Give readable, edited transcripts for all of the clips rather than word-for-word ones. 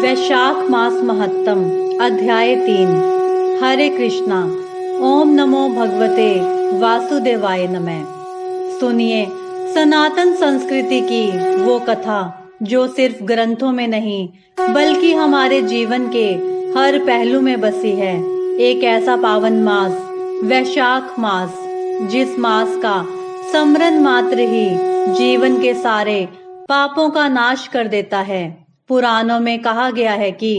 वैशाख मास महत्तम अध्याय 3। हरे कृष्णा। ओम नमो भगवते वासुदेवाय नमः। सुनिए सनातन संस्कृति की वो कथा जो सिर्फ ग्रंथों में नहीं बल्कि हमारे जीवन के हर पहलू में बसी है। एक ऐसा पावन मास वैशाख मास, जिस मास का स्मरण मात्र ही जीवन के सारे पापों का नाश कर देता है। पुराणों में कहा गया है कि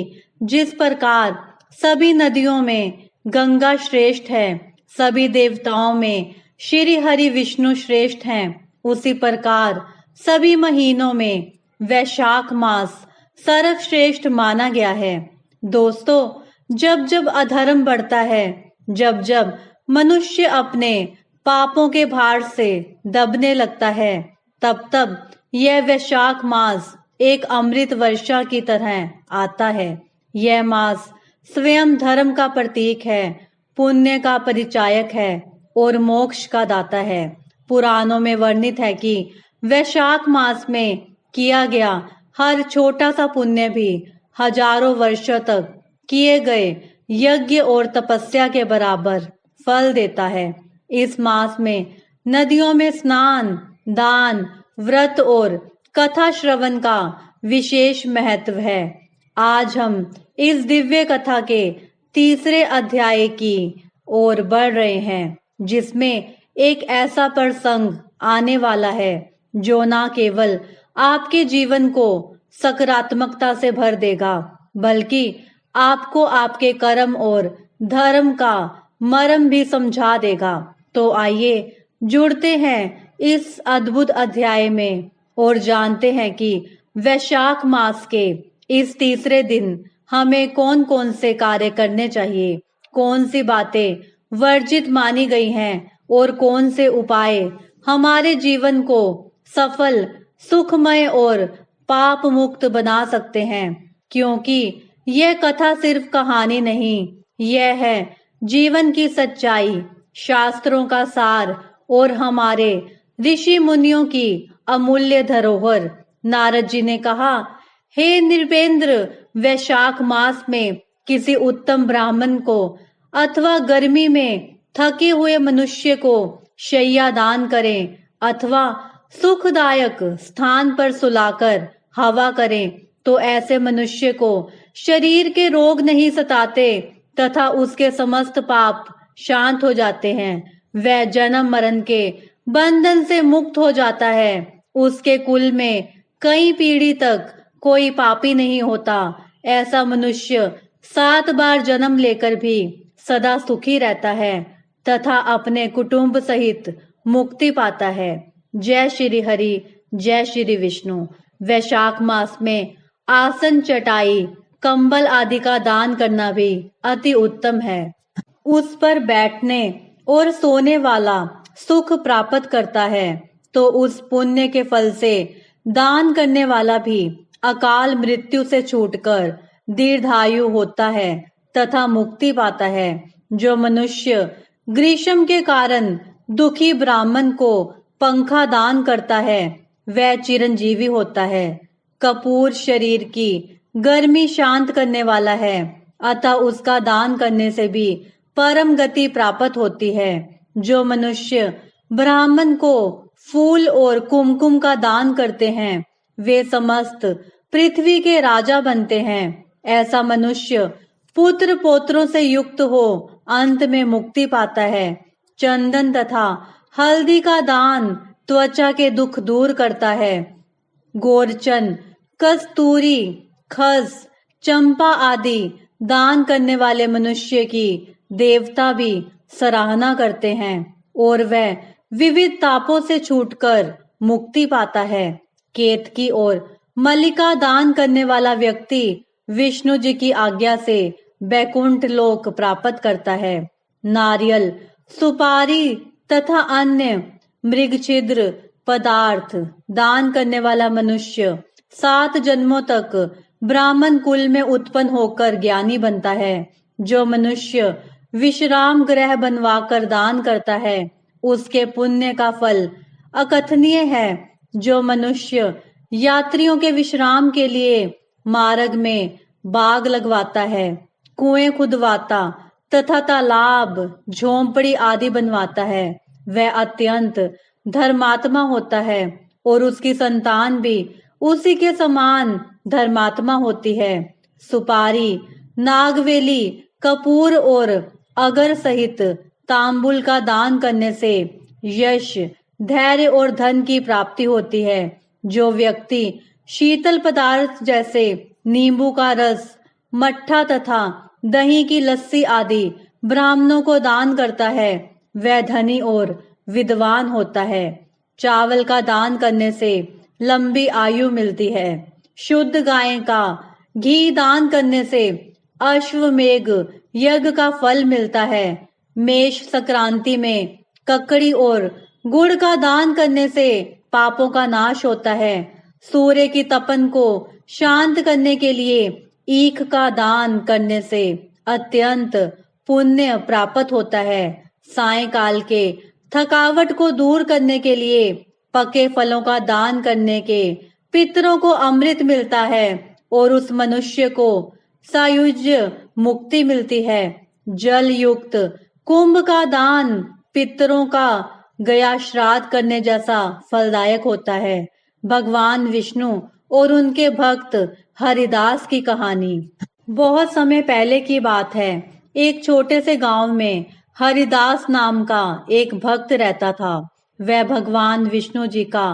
जिस प्रकार सभी नदियों में गंगा श्रेष्ठ है, सभी देवताओं में श्री हरि विष्णु श्रेष्ठ हैं, उसी प्रकार सभी महीनों में वैशाख मास सर्वश्रेष्ठ माना गया है। दोस्तों, जब जब अधर्म बढ़ता है, जब जब मनुष्य अपने पापों के भार से दबने लगता है, तब तब यह वैशाख मास एक अमृत वर्षा की तरह आता है। यह मास स्वयं धर्म का प्रतीक है, पुण्य का परिचायक है और मोक्ष का दाता है। पुराणों में वर्णित है कि वैशाख मास में किया गया हर छोटा सा पुण्य भी हजारों वर्षों तक किए गए यज्ञ और तपस्या के बराबर फल देता है। इस मास में नदियों में स्नान, दान, व्रत और कथा श्रवण का विशेष महत्व है। आज हम इस दिव्य कथा के तीसरे अध्याय की ओर बढ़ रहे हैं, जिसमें एक ऐसा प्रसंग आने वाला है जो न केवल आपके जीवन को सकारात्मकता से भर देगा, बल्कि आपको आपके कर्म और धर्म का मर्म भी समझा देगा। तो आइए जुड़ते हैं इस अद्भुत अध्याय में और जानते हैं कि वैशाख मास के इस तीसरे दिन हमें कौन कौन से कार्य करने चाहिए, कौन सी बातें वर्जित मानी गई हैं और कौन से उपाय हमारे जीवन को सफल, सुखमय और पाप मुक्त बना सकते हैं। क्योंकि यह कथा सिर्फ कहानी नहीं, यह है जीवन की सच्चाई, शास्त्रों का सार और हमारे ऋषि मुनियों की अमूल्य धरोहर। नारद जी ने कहा, हे नृपेंद्र, वैशाख मास में किसी उत्तम ब्राह्मण को अथवा गर्मी में थके हुए मनुष्य को शैया दान करें अथवा सुखदायक स्थान पर सुलाकर हवा करें, तो ऐसे मनुष्य को शरीर के रोग नहीं सताते तथा उसके समस्त पाप शांत हो जाते हैं। वह जन्म मरण के बंधन से मुक्त हो जाता है। उसके कुल में कई पीढ़ी तक कोई पापी नहीं होता। ऐसा मनुष्य 7 बार जन्म लेकर भी सदा सुखी रहता है तथा अपने कुटुंब सहित मुक्ति पाता है। जय श्री हरि, जय श्री विष्णु। वैशाख मास में आसन, चटाई, कंबल आदि का दान करना भी अति उत्तम है। उस पर बैठने और सोने वाला सुख प्राप्त करता है, तो उस पुण्य के फल से दान करने वाला भी अकाल मृत्यु से छूटकर दीर्घायु होता है तथा मुक्ति पाता है। जो मनुष्य ग्रीष्म के कारण दुखी ब्राह्मण को पंखा दान करता है, वह चिरंजीवी होता है। कपूर शरीर की गर्मी शांत करने वाला है, अतः उसका दान करने से भी परम गति प्राप्त होती है। जो मनुष्य ब्राह्मण को फूल और कुमकुम का दान करते हैं, वे समस्त पृथ्वी के राजा बनते हैं। ऐसा मनुष्य पुत्र पौत्रों से युक्त हो अंत में मुक्ति पाता है। चंदन तथा हल्दी का दान त्वचा के दुख दूर करता है। गोरचन, कस्तूरी, खस, चंपा आदि दान करने वाले मनुष्य की देवता भी सराहना करते हैं और वह विविध तापों से छूटकर मुक्ति पाता है। केतकी और मल्लिका दान करने वाला व्यक्ति विष्णु जी की आज्ञा से बैकुंठ लोक प्राप्त करता है। नारियल, सुपारी तथा अन्य मृगछिद्र पदार्थ दान करने वाला मनुष्य 7 जन्मों तक ब्राह्मण कुल में उत्पन्न होकर ज्ञानी बनता है। जो मनुष्य विश्राम गृह बनवाकर दान करता है, उसके पुण्य का फल अकथनीय है। जो मनुष्य यात्रियों के विश्राम के लिए मार्ग में बाग लगवाता है, कुएं खुदवाता तथा तालाब, झोंपड़ी आदि बनवाता है, वह अत्यंत धर्मात्मा होता है और उसकी संतान भी उसी के समान धर्मात्मा होती है। सुपारी, नागवेली, कपूर और अगर सहित तांबुल का दान करने से यश, धैर्य और धन की प्राप्ति होती है। जो व्यक्ति शीतल पदार्थ जैसे नींबू का रस, मट्ठा तथा दही की लस्सी आदि ब्राह्मणों को दान करता है, वह धनी और विद्वान होता है। चावल का दान करने से लंबी आयु मिलती है। शुद्ध गाय का घी दान करने से अश्वमेघ यज्ञ का फल मिलता है। मेष संक्रांति में ककड़ी और गुड़ का दान करने से पापों का नाश होता है। सूर्य की तपन को शांत करने के लिए ईख का दान करने से अत्यंत पुण्य प्राप्त होता है। सायंकाल के थकावट को दूर करने के लिए पके फलों का दान करने के पितरों को अमृत मिलता है और उस मनुष्य को सायुज्य मुक्ति मिलती है। जल युक्त कुंभ का दान पितरों का गया श्राद्ध करने जैसा फलदायक होता है। भगवान विष्णु और उनके भक्त हरिदास की कहानी। बहुत समय पहले की बात है। एक छोटे से गांव में हरिदास नाम का एक भक्त रहता था। वह भगवान विष्णु जी का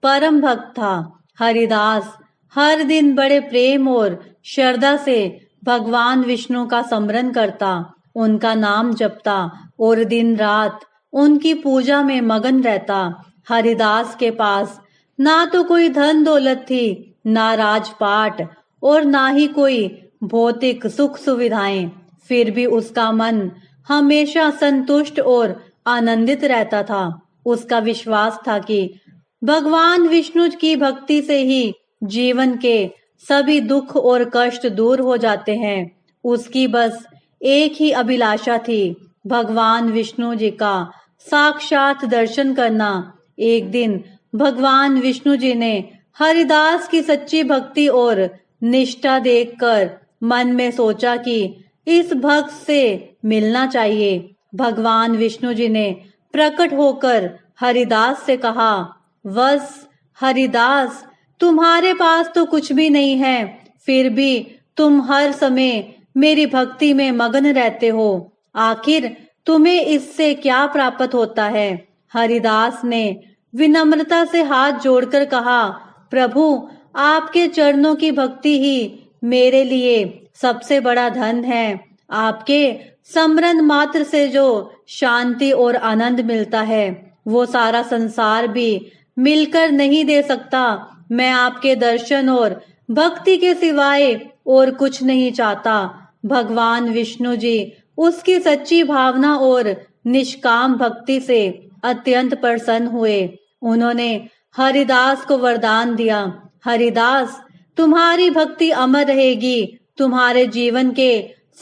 परम भक्त था। हरिदास हर दिन बड़े प्रेम और श्रद्धा से भगवान विष्णु का स्मरण करता, उनका नाम जपता और दिन रात उनकी पूजा में मगन रहता। हरिदास के पास ना तो कोई धन दौलत थी, ना राजपाट और ना ही कोई भौतिक सुख सुविधाएं। फिर भी उसका मन हमेशा संतुष्ट और आनंदित रहता था। उसका विश्वास था कि भगवान विष्णु की भक्ति से ही जीवन के सभी दुख और कष्ट दूर हो जाते हैं। उसकी बस एक ही अभिलाषा थी, भगवान विष्णु जी का साक्षात दर्शन करना। एक दिन भगवान विष्णु जी ने हरिदास की सच्ची भक्ति और निष्ठा देखकर मन में सोचा कि इस भक्त से मिलना चाहिए। भगवान विष्णु जी ने प्रकट होकर हरिदास से कहा, वस हरिदास, तुम्हारे पास तो कुछ भी नहीं है, फिर भी तुम हर समय मेरी भक्ति में मगन रहते हो। आखिर तुम्हें इससे क्या प्राप्त होता है? हरिदास ने विनम्रता से हाथ जोड़कर कहा, प्रभु, आपके चरणों की भक्ति ही मेरे लिए सबसे बड़ा धन है। आपके स्मरण मात्र से जो शांति और आनंद मिलता है, वो सारा संसार भी मिलकर नहीं दे सकता। मैं आपके दर्शन और भक्ति के सिवाय और कुछ नहीं चाहता। भगवान विष्णु जी उसकी सच्ची भावना और निष्काम भक्ति से अत्यंत प्रसन्न हुए। उन्होंने हरिदास को वरदान दिया, हरिदास, तुम्हारी भक्ति अमर रहेगी। तुम्हारे जीवन के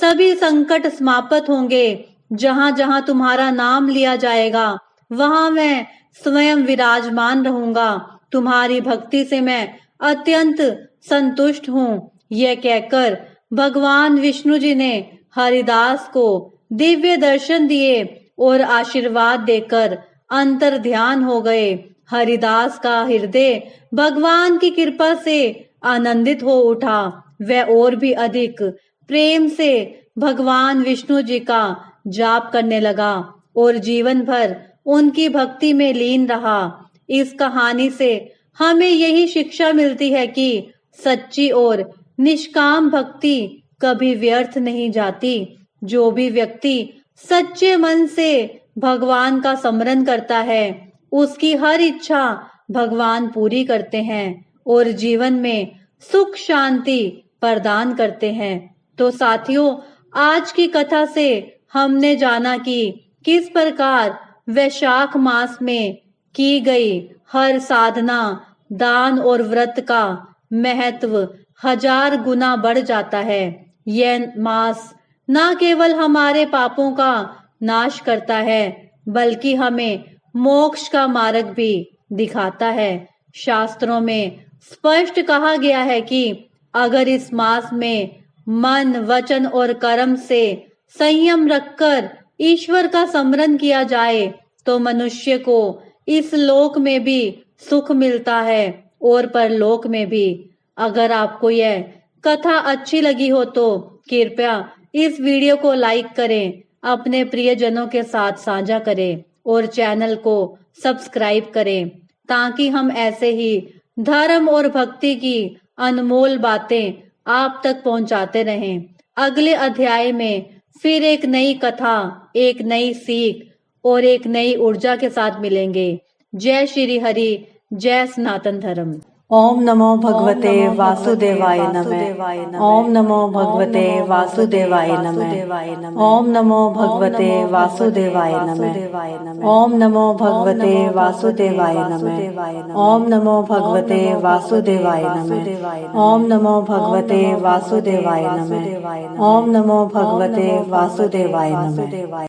सभी संकट समाप्त होंगे। जहां जहां तुम्हारा नाम लिया जाएगा, वहां मैं स्वयं विराजमान रहूंगा। तुम्हारी भक्ति से मैं अत्यंत संतुष्ट हूँ। यह कहकर भगवान विष्णु जी ने हरिदास को दिव्य दर्शन दिए और आशीर्वाद देकर अंतर ध्यान हो गए। हरिदास का हृदय भगवान की कृपा से आनंदित हो उठा। वह और भी अधिक प्रेम से भगवान विष्णु जी का जाप करने लगा और जीवन भर उनकी भक्ति में लीन रहा। इस कहानी से हमें यही शिक्षा मिलती है कि सच्ची और निष्काम भक्ति कभी व्यर्थ नहीं जाती। जो भी व्यक्ति सच्चे मन से भगवान का स्मरण करता है, उसकी हर इच्छा भगवान पूरी करते हैं और जीवन में सुख शांति प्रदान करते हैं। तो साथियों, आज की कथा से हमने जाना कि किस प्रकार वैशाख मास में की गई हर साधना, दान और व्रत का महत्व 1000 गुना बढ़ जाता है। यह मास न केवल हमारे पापों का नाश करता है, बल्कि हमें मोक्ष का मार्ग भी दिखाता है। शास्त्रों में स्पष्ट कहा गया है कि अगर इस मास में मन, वचन और कर्म से संयम रखकर ईश्वर का स्मरण किया जाए तो मनुष्य को इस लोक में भी सुख मिलता है और परलोक में भी। अगर आपको यह कथा अच्छी लगी हो तो कृपया इस वीडियो को लाइक करें, अपने प्रियजनों के साथ साझा करें और चैनल को सब्सक्राइब करें ताकि हम ऐसे ही धर्म और भक्ति की अनमोल बातें आप तक पहुंचाते रहें। अगले अध्याय में फिर एक नई कथा, एक नई सीख और एक नई ऊर्जा के साथ मिलेंगे। जय श्री हरि, जय सनातन धर्म। ओम नमो भगवते वासुदेवाय नमः। ओम नमो भगवते वासुदेवाय नमः। ओम नमो भगवते वासुदेवाय नमः। ओम नमो भगवते वासुदेवाय नमः। ओम नमो भगवते वासुदेवाय नमः। ओम नमो भगवते वासुदेवाय नमः। ओम नमो भगवते वासुदेवाय नमः।